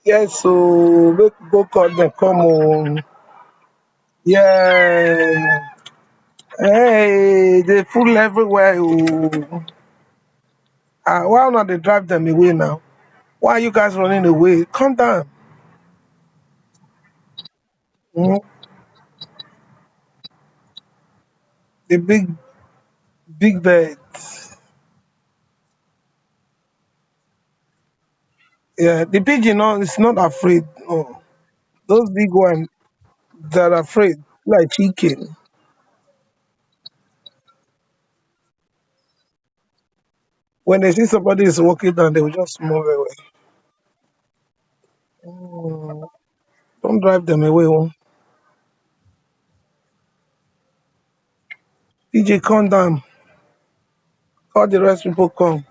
Yes, so make go call them come on. Yeah. Hey, they full everywhere. Oh. Why not they drive them away now? Why are you guys running away? Calm down. Mhm. The big bird. Yeah, the pigeon no, is not afraid. No. Those big ones that are afraid, like chicken. When they see somebody is walking down, they will just move away. Mm, don't drive them away. Oh. DJ, calm down. All the rest people come.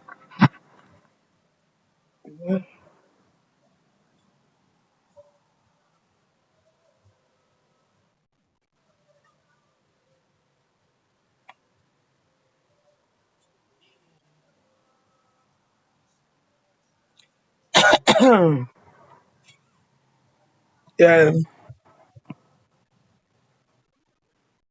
Yeah.